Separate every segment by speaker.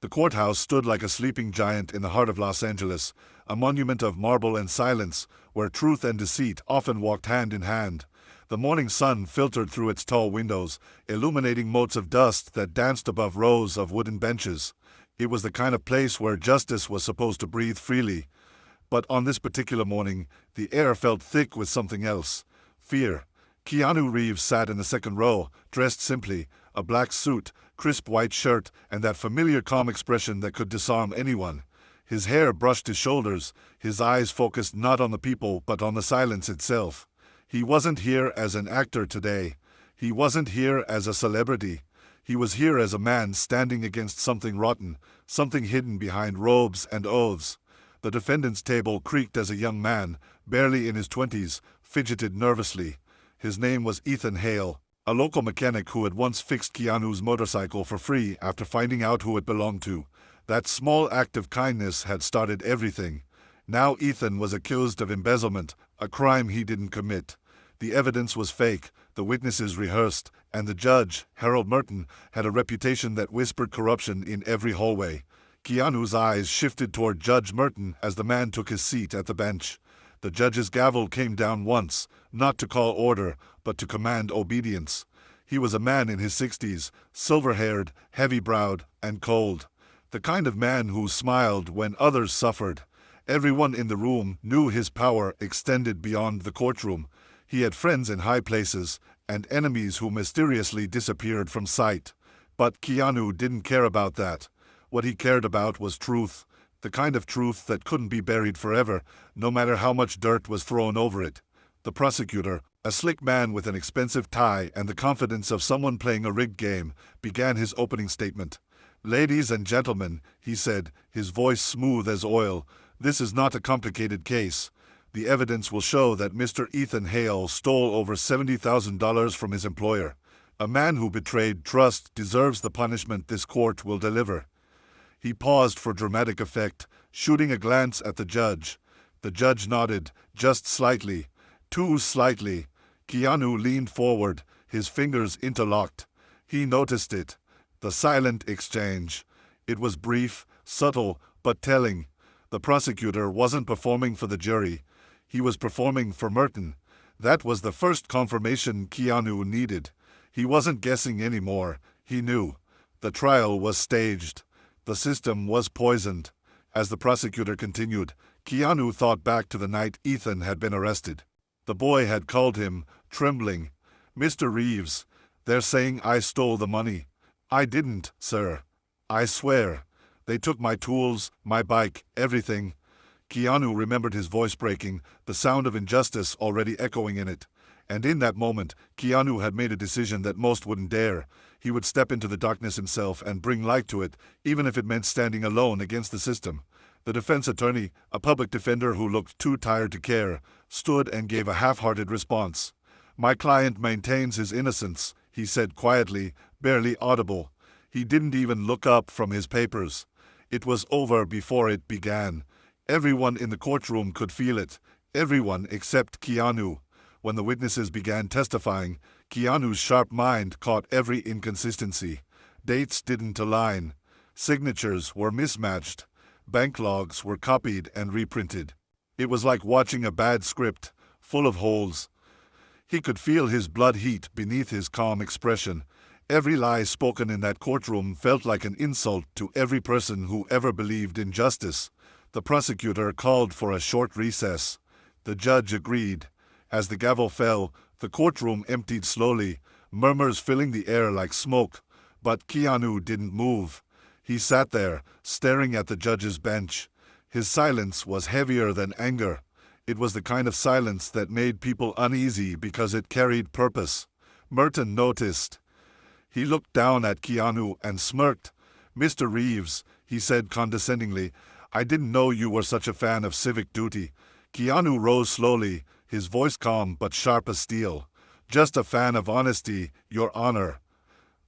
Speaker 1: The courthouse stood like a sleeping giant in the heart of Los Angeles, a monument of marble and silence, where truth and deceit often walked hand in hand. The morning sun filtered through its tall windows, illuminating motes of dust that danced above rows of wooden benches. It was the kind of place where justice was supposed to breathe freely. But on this particular morning, the air felt thick with something else: fear. Keanu Reeves sat in the second row, dressed simply, a black suit, crisp white shirt, and that familiar calm expression that could disarm anyone. His hair brushed his shoulders, his eyes focused not on the people but on the silence itself. He wasn't here as an actor today. He wasn't here as a celebrity. He was here as a man standing against something rotten, something hidden behind robes and oaths. The defendant's table creaked as a young man, barely in his 20s, fidgeted nervously. His name was Ethan Hale, a local mechanic who had once fixed Keanu's motorcycle for free after finding out who it belonged to. That small act of kindness had started everything. Now Ethan was accused of embezzlement, a crime he didn't commit. The evidence was fake, the witnesses rehearsed, and the judge, Harold Merton, had a reputation that whispered corruption in every hallway. Keanu's eyes shifted toward Judge Merton as the man took his seat at the bench. The judge's gavel came down once, not to call order, but to command obedience. He was a man in his 60s, silver-haired, heavy-browed, and cold. The kind of man who smiled when others suffered. Everyone in the room knew his power extended beyond the courtroom. He had friends in high places, and enemies who mysteriously disappeared from sight. But Keanu didn't care about that. What he cared about was truth. The kind of truth that couldn't be buried forever, no matter how much dirt was thrown over it. The prosecutor, a slick man with an expensive tie and the confidence of someone playing a rigged game, began his opening statement. "Ladies and gentlemen," he said, his voice smooth as oil, "this is not a complicated case. The evidence will show that Mr. Ethan Hale stole over $70,000 from his employer. A man who betrayed trust deserves the punishment this court will deliver." He paused for dramatic effect, shooting a glance at the judge. The judge nodded, just slightly, too slightly. Keanu leaned forward, his fingers interlocked. He noticed it. The silent exchange. It was brief, subtle, but telling. The prosecutor wasn't performing for the jury. He was performing for Merton. That was the first confirmation Keanu needed. He wasn't guessing anymore. He knew. The trial was staged. The system was poisoned. As the prosecutor continued, Keanu thought back to the night Ethan had been arrested. The boy had called him, trembling, "Mr. Reeves, they're saying I stole the money." "I didn't, sir. I swear. They took my tools, my bike, everything." Keanu remembered his voice breaking, the sound of injustice already echoing in it. And in that moment, Keanu had made a decision that most wouldn't dare. He would step into the darkness himself and bring light to it, even if it meant standing alone against the system. The defense attorney, a public defender who looked too tired to care, stood and gave a half-hearted response. "My client maintains his innocence," he said quietly, barely audible. He didn't even look up from his papers. It was over before it began. Everyone in the courtroom could feel it. Everyone except Keanu. When the witnesses began testifying, Keanu's sharp mind caught every inconsistency. Dates didn't align. Signatures were mismatched. Bank logs were copied and reprinted. It was like watching a bad script, full of holes. He could feel his blood heat beneath his calm expression. Every lie spoken in that courtroom felt like an insult to every person who ever believed in justice. The prosecutor called for a short recess. The judge agreed. As the gavel fell, the courtroom emptied slowly, murmurs filling the air like smoke. But Keanu didn't move. He sat there, staring at the judge's bench. His silence was heavier than anger. It was the kind of silence that made people uneasy because it carried purpose. Merton noticed. He looked down at Keanu and smirked. "Mr. Reeves," he said condescendingly, "I didn't know you were such a fan of civic duty." Keanu rose slowly, his voice calm but sharp as steel. "Just a fan of honesty, Your Honor."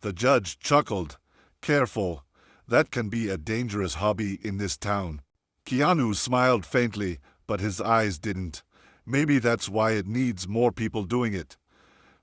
Speaker 1: The judge chuckled. "Careful. That can be a dangerous hobby in this town." Keanu smiled faintly, but his eyes didn't. Maybe that's why it needs more people doing it.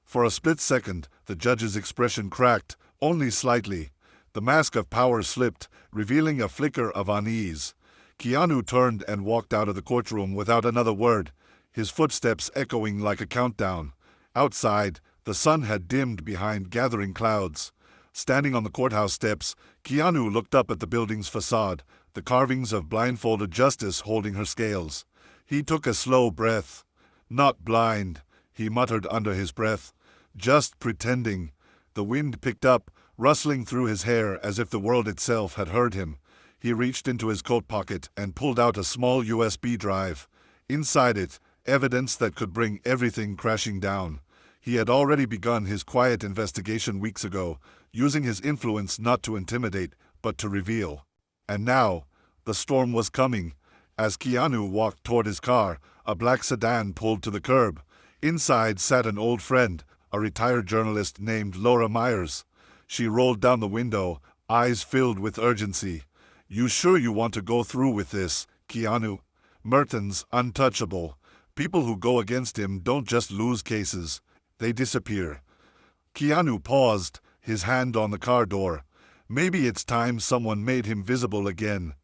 Speaker 1: For a split second, the judge's expression cracked, only slightly. The mask of power slipped, revealing a flicker of unease. Keanu turned and walked out of the courtroom without another word, his footsteps echoing like a countdown. Outside, the sun had dimmed behind gathering clouds. Standing on the courthouse steps, Keanu looked up at the building's facade, the carvings of blindfolded justice holding her scales. He took a slow breath. "Not blind," he muttered under his breath. "Just pretending." The wind picked up, rustling through his hair as if the world itself had heard him. He reached into his coat pocket and pulled out a small USB drive. Inside it, evidence that could bring everything crashing down. He had already begun his quiet investigation weeks ago, using his influence not to intimidate, but to reveal. And now, the storm was coming. As Keanu walked toward his car, a black sedan pulled to the curb. Inside sat an old friend, a retired journalist named Laura Myers. She rolled down the window, eyes filled with urgency. "You sure you want to go through with this, Keanu? Merton's untouchable. People who go against him don't just lose cases, they disappear." Keanu paused, his hand on the car door. Maybe it's time someone made him visible again.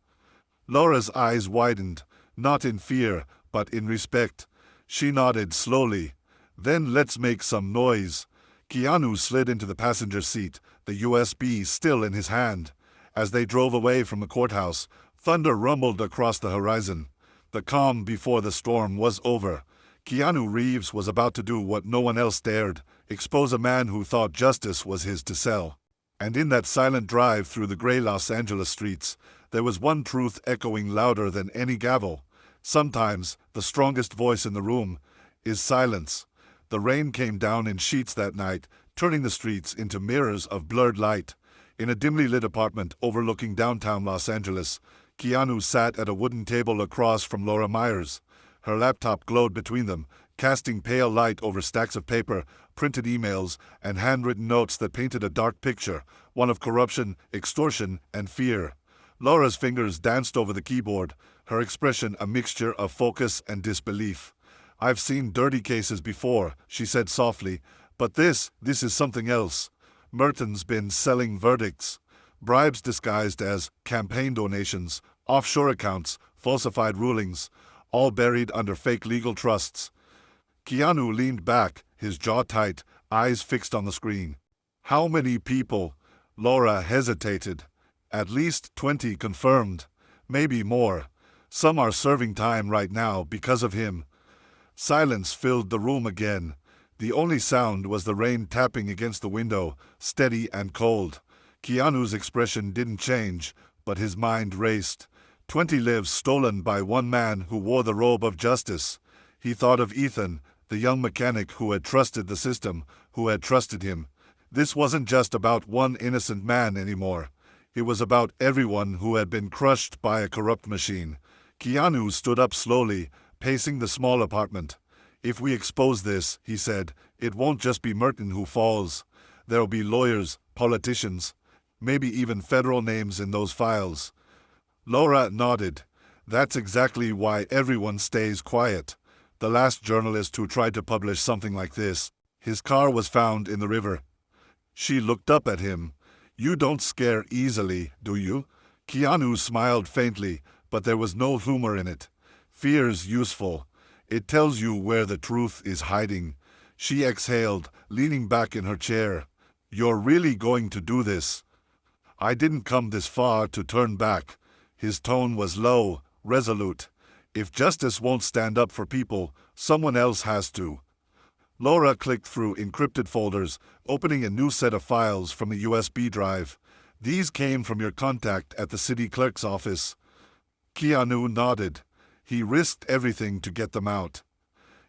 Speaker 1: Laura's eyes widened, not in fear, but in respect. She nodded slowly. "Then let's make some noise." Keanu slid into the passenger seat, the USB still in his hand. As they drove away from the courthouse, thunder rumbled across the horizon. The calm before the storm was over. Keanu Reeves was about to do what no one else dared, expose a man who thought justice was his to sell. And in that silent drive through the gray Los Angeles streets, there was one truth echoing louder than any gavel. Sometimes, the strongest voice in the room is silence. The rain came down in sheets that night, turning the streets into mirrors of blurred light. In a dimly lit apartment overlooking downtown Los Angeles, Keanu sat at a wooden table across from Laura Myers. Her laptop glowed between them, casting pale light over stacks of paper, printed emails, and handwritten notes that painted a dark picture, one of corruption, extortion, and fear. Laura's fingers danced over the keyboard, her expression a mixture of focus and disbelief. "I've seen dirty cases before," she said softly, "but this is something else. Merton's been selling verdicts. Bribes disguised as campaign donations, offshore accounts, falsified rulings, all buried under fake legal trusts." Keanu leaned back, his jaw tight, eyes fixed on the screen. "How many people?" Laura hesitated. "At least 20 confirmed. Maybe more. Some are serving time right now because of him." Silence filled the room again. The only sound was the rain tapping against the window, steady and cold. Keanu's expression didn't change, but his mind raced. 20 lives stolen by one man who wore the robe of justice. He thought of Ethan, the young mechanic who had trusted the system, who had trusted him. This wasn't just about one innocent man anymore. It was about everyone who had been crushed by a corrupt machine. Keanu stood up slowly, pacing the small apartment. "If we expose this," he said, "it won't just be Merton who falls. There'll be lawyers, politicians, maybe even federal names in those files." Laura nodded. "That's exactly why everyone stays quiet. The last journalist who tried to publish something like this, his car was found in the river." She looked up at him. "You don't scare easily, do you?" Keanu smiled faintly, but there was no humor in it. "Fear's useful. It tells you where the truth is hiding." She exhaled, leaning back in her chair. "You're really going to do this?" "I didn't come this far to turn back." His tone was low, resolute. "If justice won't stand up for people, someone else has to." Laura clicked through encrypted folders, opening a new set of files from the USB drive. "These came from your contact at the city clerk's office." Keanu nodded. He risked everything to get them out.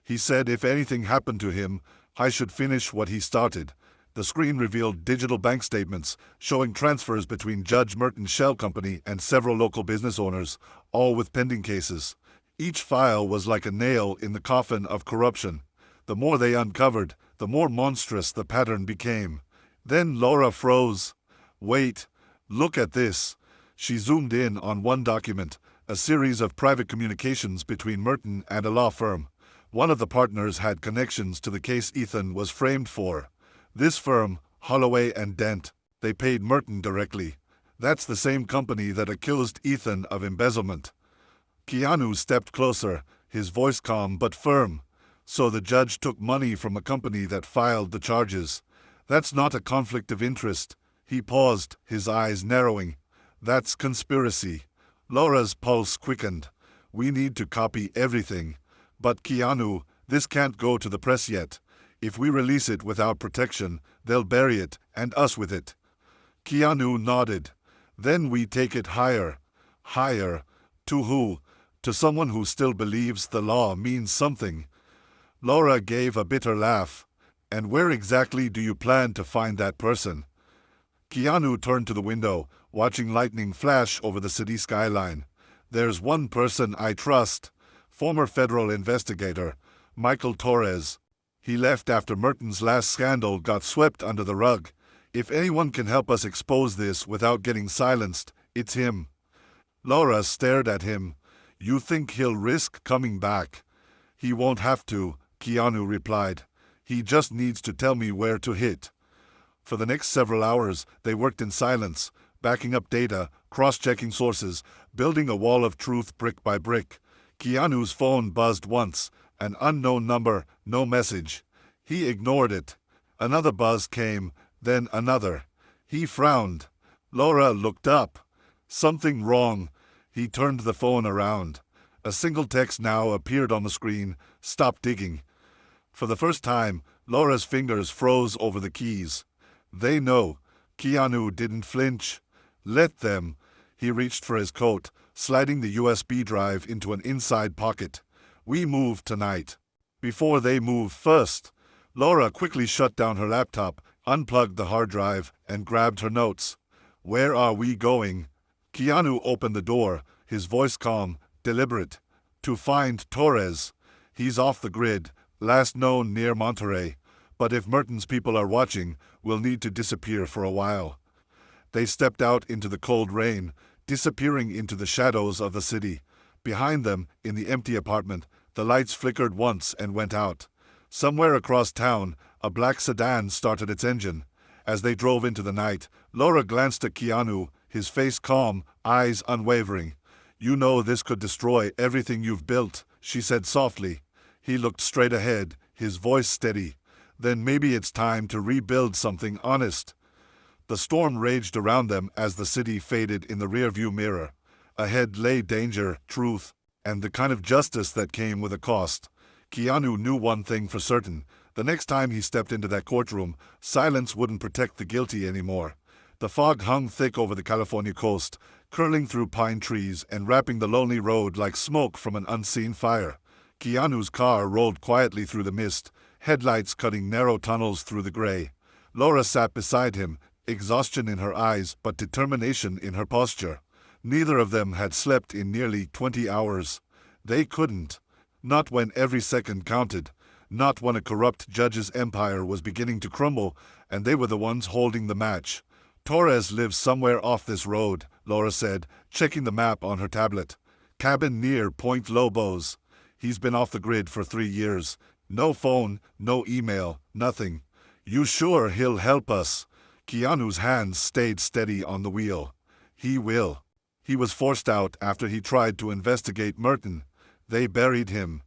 Speaker 1: He said if anything happened to him, I should finish what he started. The screen revealed digital bank statements showing transfers between Judge Merton's shell company and several local business owners, all with pending cases. Each file was like a nail in the coffin of corruption. The more they uncovered, the more monstrous the pattern became. Then Laura froze. "Wait, look at this." She zoomed in on one document, a series of private communications between Merton and a law firm. One of the partners had connections to the case Ethan was framed for. This firm, Holloway and Dent. They paid Merton directly. That's the same company that accused Ethan of embezzlement. Keanu stepped closer, his voice calm but firm. So the judge took money from a company that filed the charges. That's not a conflict of interest. He paused, his eyes narrowing. That's conspiracy. Laura's pulse quickened. We need to copy everything. But Keanu, this can't go to the press yet. If we release it without protection, they'll bury it, and us with it. Keanu nodded. Then we take it higher. Higher. To who? To someone who still believes the law means something. Laura gave a bitter laugh. And where exactly do you plan to find that person? Keanu turned to the window, watching lightning flash over the city skyline. There's one person I trust. Former federal investigator, Michael Torres. He left after Merton's last scandal got swept under the rug. If anyone can help us expose this without getting silenced, it's him. Laura stared at him. You think he'll risk coming back? He won't have to, Keanu replied. He just needs to tell me where to hit. For the next several hours, they worked in silence, backing up data, cross-checking sources, building a wall of truth brick by brick. Keanu's phone buzzed once, an unknown number, no message. He ignored it. Another buzz came, then another. He frowned. Laura looked up. Something wrong. He turned the phone around. A single text now appeared on the screen. Stop digging. For the first time, Laura's fingers froze over the keys. They know. Keanu didn't flinch. Let them. He reached for his coat, sliding the USB drive into an inside pocket. We move tonight. Before they move first. Laura quickly shut down her laptop, unplugged the hard drive, and grabbed her notes. Where are we going? Keanu opened the door, his voice calm, deliberate. To find Torres. He's off the grid, last known near Monterey. But if Merton's people are watching, we'll need to disappear for a while. They stepped out into the cold rain, disappearing into the shadows of the city. Behind them, in the empty apartment, the lights flickered once and went out. Somewhere across town, a black sedan started its engine. As they drove into the night, Laura glanced at Keanu, his face calm, eyes unwavering. You know this could destroy everything you've built, she said softly. He looked straight ahead, his voice steady. Then maybe it's time to rebuild something honest. The storm raged around them as the city faded in the rearview mirror. Ahead lay danger, truth, and the kind of justice that came with a cost. Keanu knew one thing for certain. The next time he stepped into that courtroom, silence wouldn't protect the guilty anymore. The fog hung thick over the California coast, curling through pine trees and wrapping the lonely road like smoke from an unseen fire. Keanu's car rolled quietly through the mist, headlights cutting narrow tunnels through the gray. Laura sat beside him, exhaustion in her eyes but determination in her posture. Neither of them had slept in nearly 20 hours. They couldn't. Not when every second counted. Not when a corrupt judge's empire was beginning to crumble, and they were the ones holding the match. Torres lives somewhere off this road, Laura said, checking the map on her tablet. Cabin near Point Lobos. He's been off the grid for 3 years. No phone, no email, nothing. You sure he'll help us? Keanu's hands stayed steady on the wheel. He will. He was forced out after he tried to investigate Merton. They buried him.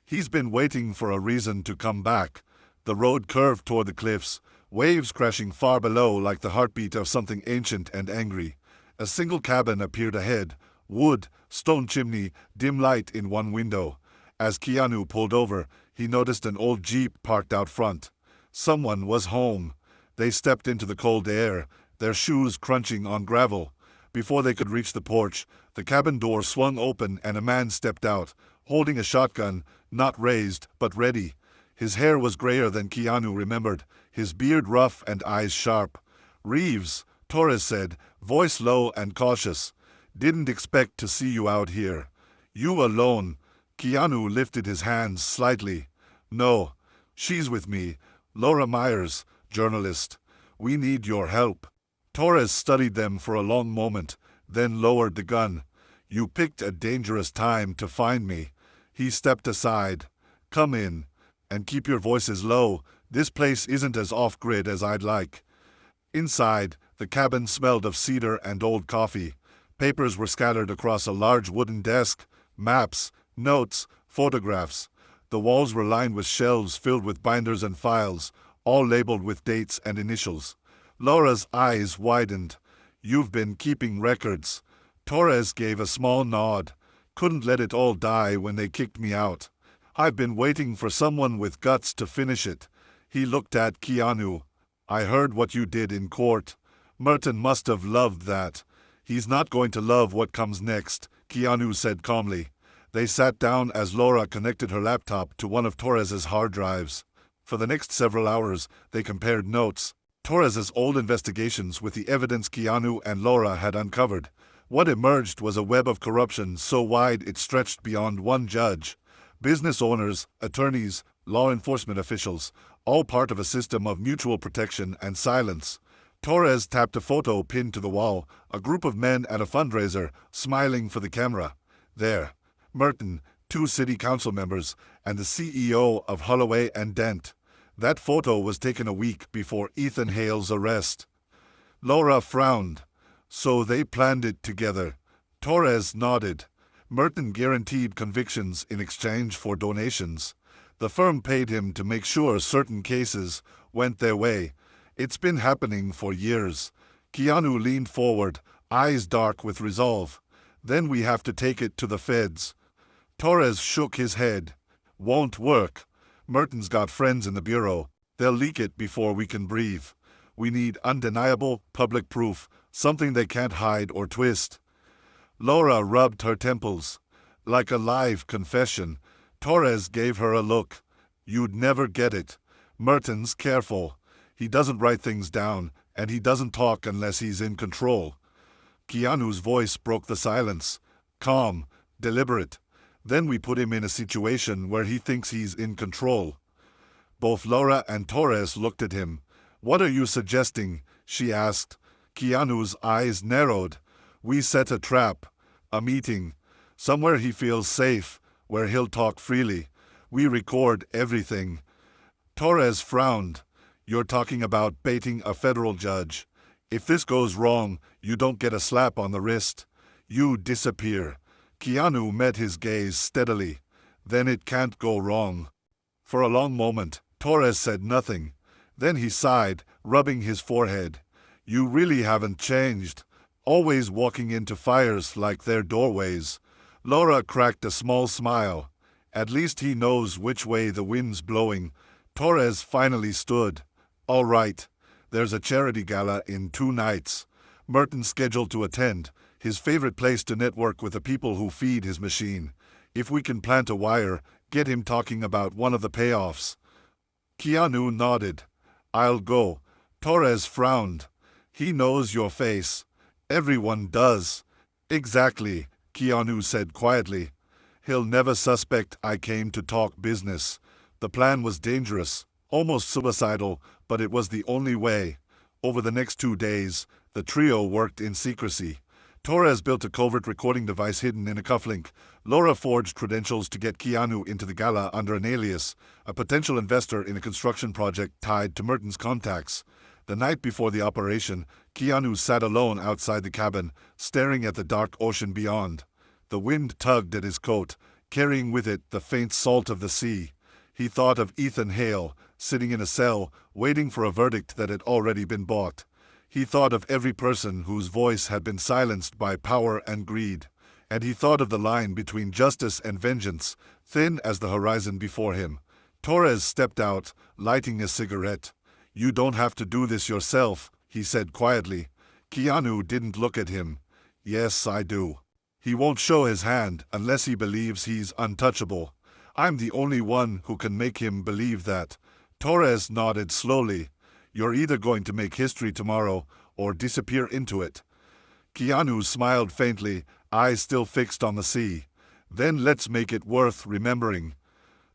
Speaker 1: He's been waiting for a reason to come back. The road curved toward the cliffs, waves crashing far below like the heartbeat of something ancient and angry. A single cabin appeared ahead, wood, stone chimney, dim light in one window. As Keanu pulled over, he noticed an old Jeep parked out front. Someone was home. They stepped into the cold air, their shoes crunching on gravel. Before they could reach the porch, the cabin door swung open and a man stepped out, holding a shotgun, not raised, but ready. His hair was grayer than Keanu remembered, his beard rough and eyes sharp. Reeves, Torres said, voice low and cautious. Didn't expect to see you out here. You alone? Keanu lifted his hands slightly. No, she's with me. Laura Myers, journalist. We need your help. Torres studied them for a long moment, then lowered the gun. You picked a dangerous time to find me. He stepped aside. Come in. And keep your voices low. This place isn't as off-grid as I'd like. Inside, the cabin smelled of cedar and old coffee. Papers were scattered across a large wooden desk, maps, notes, photographs. The walls were lined with shelves filled with binders and files, all labeled with dates and initials. Laura's eyes widened. "You've been keeping records." Torres gave a small nod. "Couldn't let it all die when they kicked me out. I've been waiting for someone with guts to finish it." He looked at Keanu. "I heard what you did in court. Merton must have loved that." "He's not going to love what comes next," Keanu said calmly. They sat down as Laura connected her laptop to one of Torres's hard drives. For the next several hours, they compared notes, Torres's old investigations with the evidence Keanu and Laura had uncovered. What emerged was a web of corruption so wide it stretched beyond one judge. Business owners, attorneys, law enforcement officials, all part of a system of mutual protection and silence. Torres tapped a photo pinned to the wall, a group of men at a fundraiser, smiling for the camera. There, Merton, 2 city council members, and the CEO of Holloway and Dent. That photo was taken a week before Ethan Hale's arrest. Laura frowned. "So they planned it together." Torres nodded. "Merton guaranteed convictions in exchange for donations. The firm paid him to make sure certain cases went their way. It's been happening for years." Keanu leaned forward, eyes dark with resolve. "Then we have to take it to the feds." Torres shook his head. "Won't work. Merton's got friends in the bureau. They'll leak it before we can breathe. We need undeniable public proof, something they can't hide or twist." Laura rubbed her temples. "Like a live confession." Torres gave her a look. "You'd never get it. Merton's careful. He doesn't write things down, and he doesn't talk unless he's in control." Keanu's voice broke the silence. Calm, deliberate. "Then we put him in a situation where he thinks he's in control." Both Laura and Torres looked at him. "What are you suggesting?" she asked. Keanu's eyes narrowed. "We set a trap. A meeting. Somewhere he feels safe, where he'll talk freely. We record everything." Torres frowned. "You're talking about baiting a federal judge. If this goes wrong, you don't get a slap on the wrist. You disappear." Keanu met his gaze steadily. "Then it can't go wrong." For a long moment, Torres said nothing. Then he sighed, rubbing his forehead. "You really haven't changed. Always walking into fires like they're doorways." Laura cracked a small smile. "At least he knows which way the wind's blowing." Torres finally stood. "All right. There's a charity gala in 2 nights. Merton's scheduled to attend, his favorite place to network with the people who feed his machine. If we can plant a wire, get him talking about one of the payoffs." Keanu nodded. "I'll go." Torres frowned. "He knows your face." "Everyone does." "Exactly," Keanu said quietly. "He'll never suspect I came to talk business." The plan was dangerous, almost suicidal, but it was the only way. Over the next 2 days, the trio worked in secrecy. Torres built a covert recording device hidden in a cufflink. Laura forged credentials to get Keanu into the gala under an alias, a potential investor in a construction project tied to Merton's contacts. The night before the operation, Keanu sat alone outside the cabin, staring at the dark ocean beyond. The wind tugged at his coat, carrying with it the faint salt of the sea. He thought of Ethan Hale, sitting in a cell, waiting for a verdict that had already been bought. He thought of every person whose voice had been silenced by power and greed. And he thought of the line between justice and vengeance, thin as the horizon before him. Torres stepped out, lighting a cigarette. "You don't have to do this yourself," he said quietly. Keanu didn't look at him. "Yes, I do." "He won't show his hand unless he believes he's untouchable. I'm the only one who can make him believe that." Torres nodded slowly. "You're either going to make history tomorrow or disappear into it." Keanu smiled faintly, eyes still fixed on the sea. "Then let's make it worth remembering."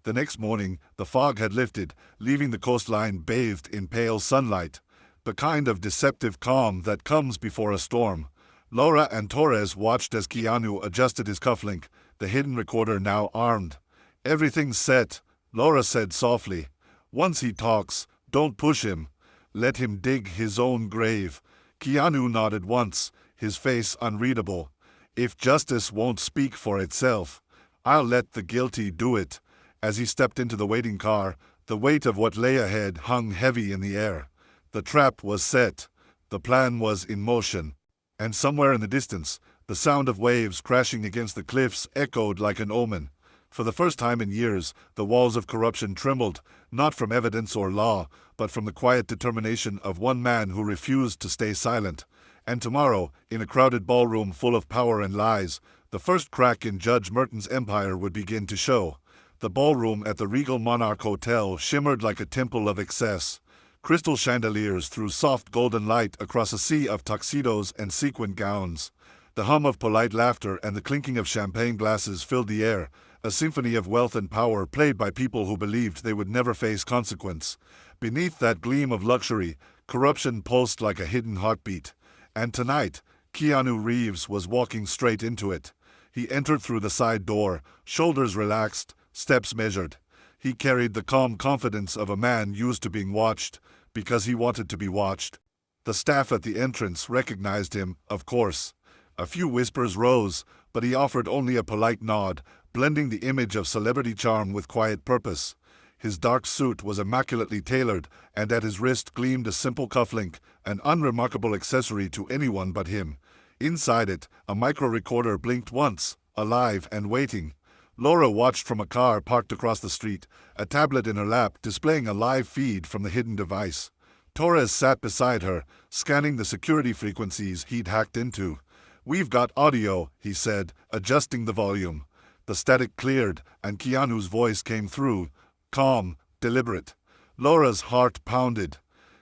Speaker 1: The next morning, the fog had lifted, leaving the coastline bathed in pale sunlight, the kind of deceptive calm that comes before a storm. Laura and Torres watched as Keanu adjusted his cufflink, the hidden recorder now armed. "Everything's set," Laura said softly. "Once he talks, don't push him." Let him dig his own grave. Keanu nodded once, his face unreadable. If justice won't speak for itself, I'll let the guilty do it. As he stepped into the waiting car, the weight of what lay ahead hung heavy in the air. The trap was set. The plan was in motion. And somewhere in the distance, the sound of waves crashing against the cliffs echoed like an omen. For the first time in years, the walls of corruption trembled, not from evidence or law, but from the quiet determination of one man who refused to stay silent. And tomorrow, in a crowded ballroom full of power and lies, the first crack in Judge Merton's empire would begin to show. The ballroom at the Regal Monarch Hotel shimmered like a temple of excess. Crystal chandeliers threw soft golden light across a sea of tuxedos and sequined gowns. The hum of polite laughter and the clinking of champagne glasses filled the air, a symphony of wealth and power played by people who believed they would never face consequence. Beneath that gleam of luxury, corruption pulsed like a hidden heartbeat. And tonight, Keanu Reeves was walking straight into it. He entered through the side door, shoulders relaxed, steps measured. He carried the calm confidence of a man used to being watched, because he wanted to be watched. The staff at the entrance recognized him, of course. A few whispers rose, but he offered only a polite nod, blending the image of celebrity charm with quiet purpose. His dark suit was immaculately tailored, and at his wrist gleamed a simple cufflink, an unremarkable accessory to anyone but him. Inside it, a micro-recorder blinked once, alive and waiting. Laura watched from a car parked across the street, a tablet in her lap displaying a live feed from the hidden device. Torres sat beside her, scanning the security frequencies he'd hacked into. "We've got audio," he said, adjusting the volume. The static cleared, and Keanu's voice came through, calm, deliberate. Laura's heart pounded.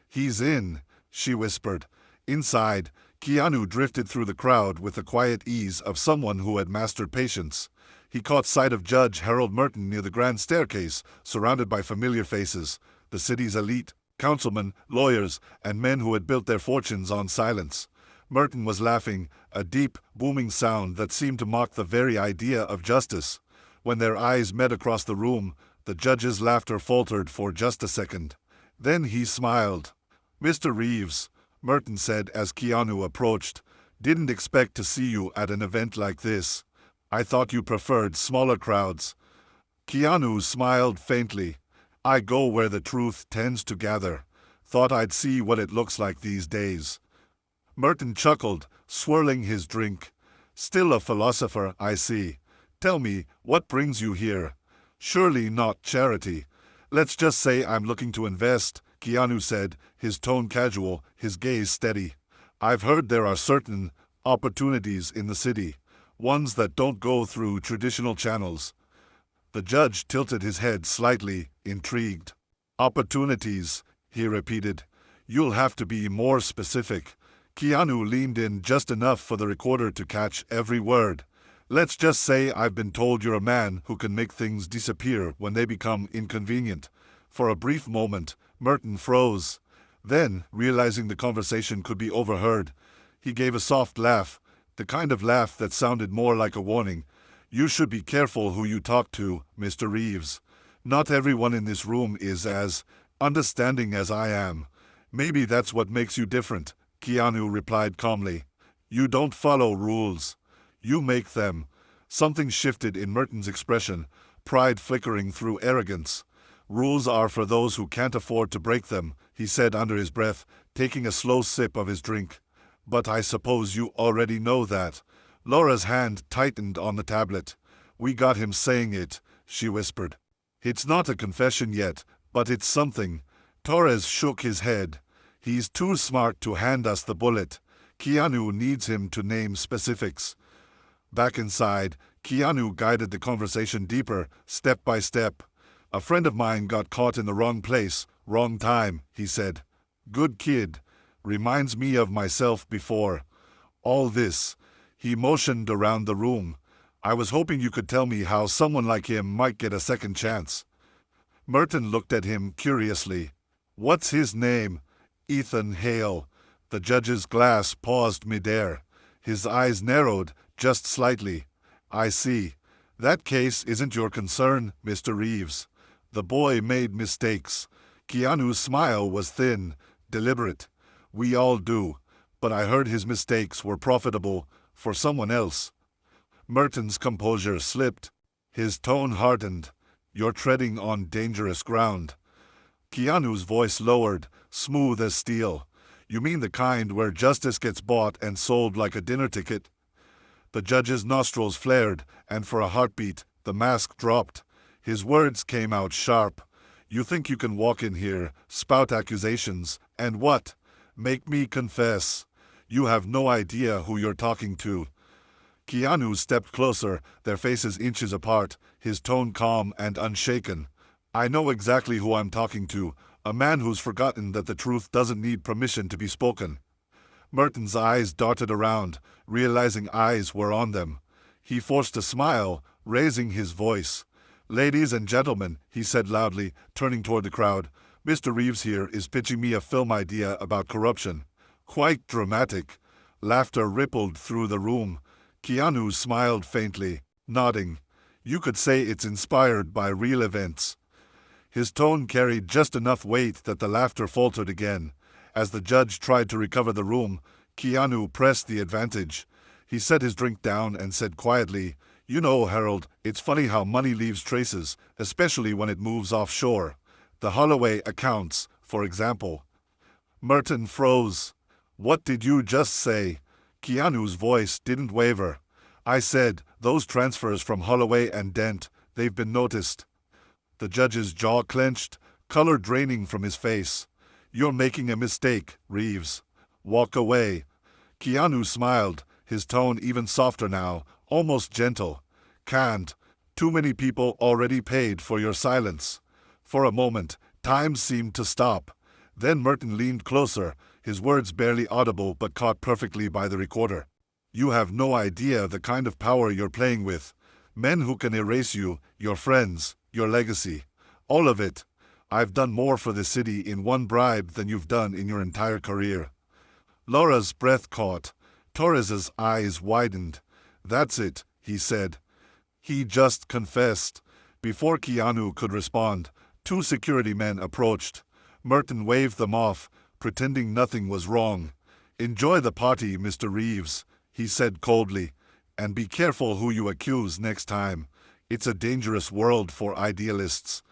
Speaker 1: "He's in," she whispered. Inside, Keanu drifted through the crowd with the quiet ease of someone who had mastered patience. He caught sight of Judge Harold Merton near the grand staircase, surrounded by familiar faces, the city's elite, councilmen, lawyers, and men who had built their fortunes on silence. Merton was laughing, a deep, booming sound that seemed to mock the very idea of justice. When their eyes met across the room, the judge's laughter faltered for just a second. Then he smiled. "Mr. Reeves," Merton said as Keanu approached, "didn't expect to see you at an event like this. I thought you preferred smaller crowds." Keanu smiled faintly. "I go where the truth tends to gather. Thought I'd see what it looks like these days." Merton chuckled, swirling his drink. "Still a philosopher, I see. Tell me, what brings you here? Surely not charity." "Let's just say I'm looking to invest," Keanu said, his tone casual, his gaze steady. "I've heard there are certain opportunities in the city, ones that don't go through traditional channels." The judge tilted his head slightly, intrigued. "Opportunities," he repeated. "You'll have to be more specific." Keanu leaned in just enough for the recorder to catch every word. "Let's just say I've been told you're a man who can make things disappear when they become inconvenient." For a brief moment, Merton froze. Then, realizing the conversation could be overheard, he gave a soft laugh, the kind of laugh that sounded more like a warning. "You should be careful who you talk to, Mr. Reeves. Not everyone in this room is as understanding as I am. Maybe that's what makes you different," Keanu replied calmly. "You don't follow rules. You make them." Something shifted in Merton's expression, pride flickering through arrogance. "Rules are for those who can't afford to break them," he said under his breath, taking a slow sip of his drink. "But I suppose you already know that." Laura's hand tightened on the tablet. "We got him saying it," she whispered. "It's not a confession yet, but it's something." Torres shook his head. "He's too smart to hand us the bullet. Keanu needs him to name specifics." Back inside, Keanu guided the conversation deeper, step by step. "A friend of mine got caught in the wrong place, wrong time," he said. "Good kid. Reminds me of myself before all this." He motioned around the room. "I was hoping you could tell me how someone like him might get a second chance." Merton looked at him curiously. "What's his name?" "Ethan Hale." The judge's glass paused midair. His eyes narrowed, just slightly. "I see. That case isn't your concern, Mr. Reeves. The boy made mistakes." Keanu's smile was thin, deliberate. We all do. But I heard his mistakes were profitable for someone else. Merton's composure slipped. His tone hardened. You're treading on dangerous ground. Keanu's voice lowered, smooth as steel. You mean the kind where justice gets bought and sold like a dinner ticket? The judge's nostrils flared, and for a heartbeat, the mask dropped. His words came out sharp. You think you can walk in here, spout accusations, and what? Make me confess. You have no idea who you're talking to. Keanu stepped closer, their faces inches apart, his tone calm and unshaken. I know exactly who I'm talking to, a man who's forgotten that the truth doesn't need permission to be spoken. Merton's eyes darted around, realizing eyes were on them. He forced a smile, raising his voice. Ladies and gentlemen, he said loudly, turning toward the crowd, Mr. Reeves here is pitching me a film idea about corruption. Quite dramatic. Laughter rippled through the room. Keanu smiled faintly, nodding. You could say it's inspired by real events. His tone carried just enough weight that the laughter faltered again. As the judge tried to recover the room, Keanu pressed the advantage. He set his drink down and said quietly, You know, Harold, it's funny how money leaves traces, especially when it moves offshore. The Holloway accounts, for example. Merton froze. What did you just say? Keanu's voice didn't waver. I said, those transfers from Holloway and Dent, they've been noticed. The judge's jaw clenched, color draining from his face. You're making a mistake, Reeves. Walk away. Keanu smiled, his tone even softer now, almost gentle. Can't. Too many people already paid for your silence. For a moment, time seemed to stop. Then Merton leaned closer, his words barely audible but caught perfectly by the recorder. You have no idea the kind of power you're playing with. Men who can erase you, your friends, your legacy. All of it. I've done more for the city in one bribe than you've done in your entire career. Laura's breath caught. Torres's eyes widened. That's it, he said. He just confessed. Before Keanu could respond, 2 security men approached. Merton waved them off, pretending nothing was wrong. Enjoy the party, Mr. Reeves, he said coldly. And be careful who you accuse next time. It's a dangerous world for idealists.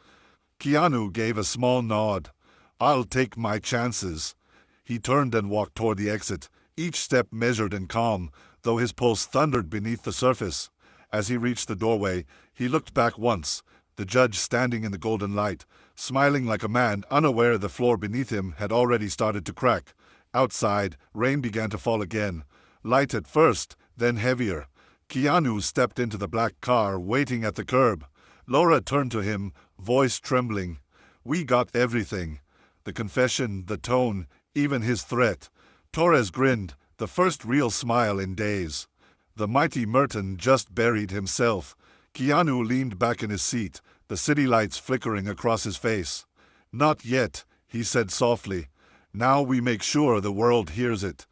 Speaker 1: Keanu gave a small nod. I'll take my chances. He turned and walked toward the exit, each step measured and calm, though his pulse thundered beneath the surface. As he reached the doorway, he looked back once, the judge standing in the golden light, smiling like a man unaware the floor beneath him had already started to crack. Outside, rain began to fall again, light at first, then heavier. Keanu stepped into the black car, waiting at the curb. Laura turned to him, voice trembling. We got everything. The confession, the tone, even his threat. Torres grinned, the first real smile in days. The mighty Merton just buried himself. Keanu leaned back in his seat, the city lights flickering across his face. Not yet, he said softly. Now we make sure the world hears it.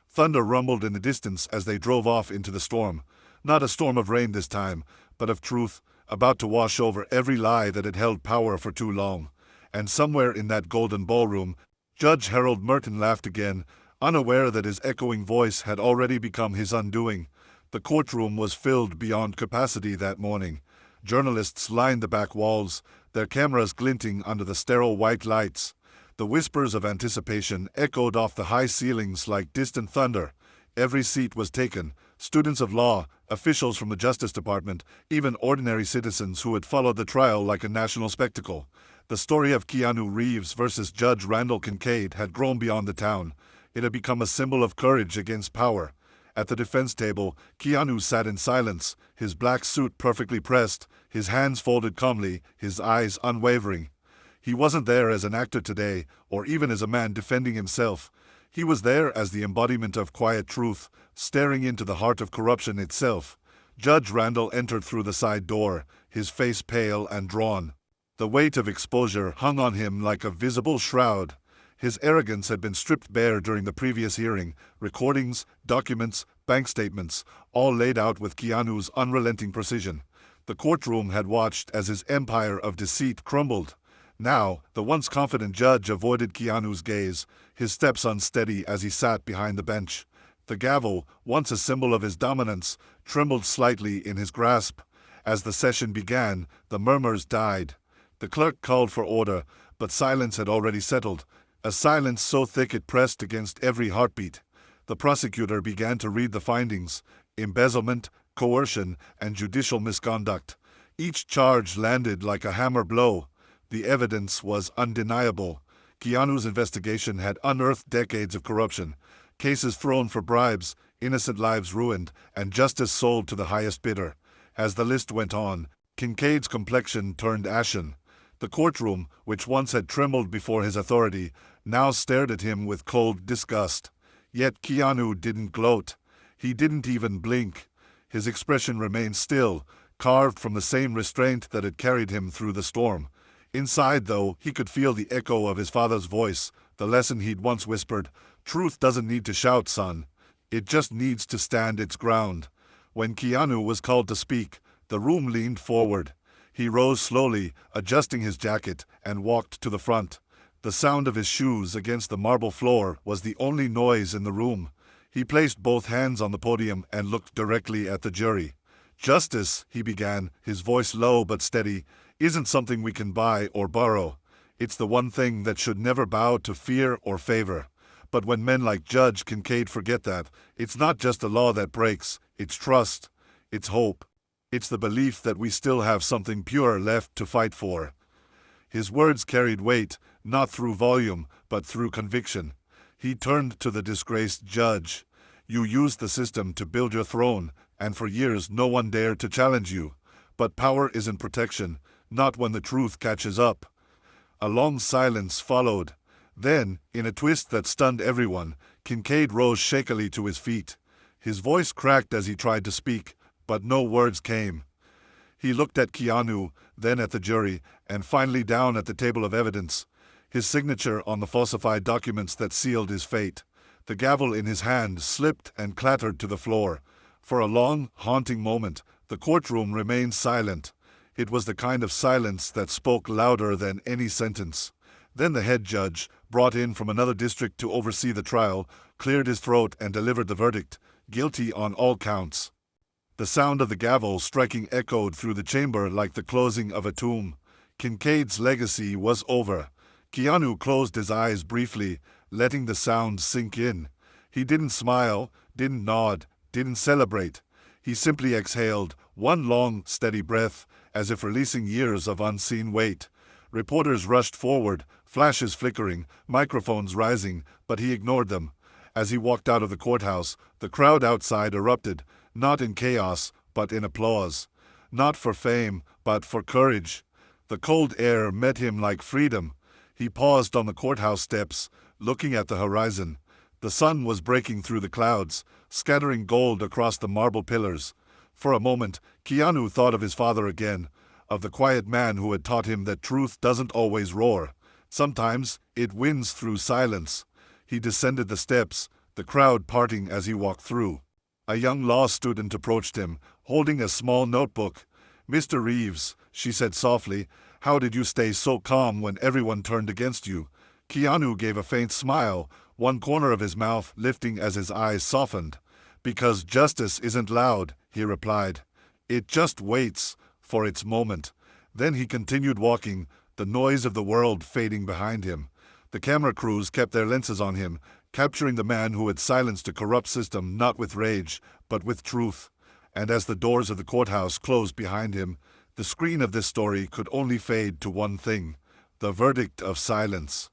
Speaker 1: Thunder rumbled in the distance as they drove off into the storm. Not a storm of rain this time, but of truth, about to wash over every lie that had held power for too long. And somewhere in that golden ballroom, Judge Harold Merton laughed again, unaware that his echoing voice had already become his undoing. The courtroom was filled beyond capacity that morning. Journalists lined the back walls, their cameras glinting under the sterile white lights. The whispers of anticipation echoed off the high ceilings like distant thunder. Every seat was taken. Students of law, officials from the Justice Department, even ordinary citizens who had followed the trial like a national spectacle. The story of Keanu Reeves versus Judge Randall Kincaid had grown beyond the town. It had become a symbol of courage against power. At the defense table, Keanu sat in silence, his black suit perfectly pressed, his hands folded calmly, his eyes unwavering. He wasn't there as an actor today, or even as a man defending himself. He was there as the embodiment of quiet truth, staring into the heart of corruption itself. Judge Randall entered through the side door, his face pale and drawn. The weight of exposure hung on him like a visible shroud. His arrogance had been stripped bare during the previous hearing, recordings, documents, bank statements, all laid out with Keanu's unrelenting precision. The courtroom had watched as his empire of deceit crumbled. Now, the once confident judge avoided Keanu's gaze, his steps unsteady as he sat behind the bench. The gavel, once a symbol of his dominance, trembled slightly in his grasp. As the session began, the murmurs died. The clerk called for order, but silence had already settled, a silence so thick it pressed against every heartbeat. The prosecutor began to read the findings: embezzlement, coercion, and judicial misconduct. Each charge landed like a hammer blow. The evidence was undeniable. Keanu's investigation had unearthed decades of corruption, cases thrown for bribes, innocent lives ruined, and justice sold to the highest bidder. As the list went on, Kincaid's complexion turned ashen. The courtroom, which once had trembled before his authority, now stared at him with cold disgust. Yet Keanu didn't gloat. He didn't even blink. His expression remained still, carved from the same restraint that had carried him through the storm. Inside, though, he could feel the echo of his father's voice, the lesson he'd once whispered: "Truth doesn't need to shout, son. It just needs to stand its ground." When Keanu was called to speak, the room leaned forward. He rose slowly, adjusting his jacket, and walked to the front. The sound of his shoes against the marble floor was the only noise in the room. He placed both hands on the podium and looked directly at the jury. "Justice," he began, his voice low but steady, "isn't something we can buy or borrow. It's the one thing that should never bow to fear or favor. But when men like Judge Kincaid forget that, it's not just a law that breaks, it's trust, it's hope. It's the belief that we still have something pure left to fight for." His words carried weight, not through volume, but through conviction. He turned to the disgraced judge. "You used the system to build your throne, and for years no one dared to challenge you. But power isn't protection, not when the truth catches up." A long silence followed. Then, in a twist that stunned everyone, Kincaid rose shakily to his feet. His voice cracked as he tried to speak, but no words came. He looked at Keanu, then at the jury, and finally down at the table of evidence, his signature on the falsified documents that sealed his fate. The gavel in his hand slipped and clattered to the floor. For a long, haunting moment, the courtroom remained silent. It was the kind of silence that spoke louder than any sentence. Then the head judge, brought in from another district to oversee the trial, cleared his throat and delivered the verdict: guilty on all counts. The sound of the gavel striking echoed through the chamber like the closing of a tomb. Kincaid's legacy was over. Keanu closed his eyes briefly, letting the sound sink in. He didn't smile, didn't nod, didn't celebrate. He simply exhaled, one long, steady breath, as if releasing years of unseen weight. Reporters rushed forward, flashes flickering, microphones rising, but he ignored them. As he walked out of the courthouse, the crowd outside erupted, not in chaos, but in applause. Not for fame, but for courage. The cold air met him like freedom. He paused on the courthouse steps, looking at the horizon. The sun was breaking through the clouds, scattering gold across the marble pillars. For a moment, Keanu thought of his father again, of the quiet man who had taught him that truth doesn't always roar. Sometimes it wins through silence. He descended the steps, the crowd parting as he walked through. A young law student approached him, holding a small notebook. "Mr. Reeves," she said softly, "how did you stay so calm when everyone turned against you?" Keanu gave a faint smile, one corner of his mouth lifting as his eyes softened. "Because justice isn't loud," he replied. "It just waits for its moment." Then he continued walking, the noise of the world fading behind him. The camera crews kept their lenses on him, capturing the man who had silenced a corrupt system not with rage, but with truth. And as the doors of the courthouse closed behind him, the screen of this story could only fade to one thing: the verdict of silence.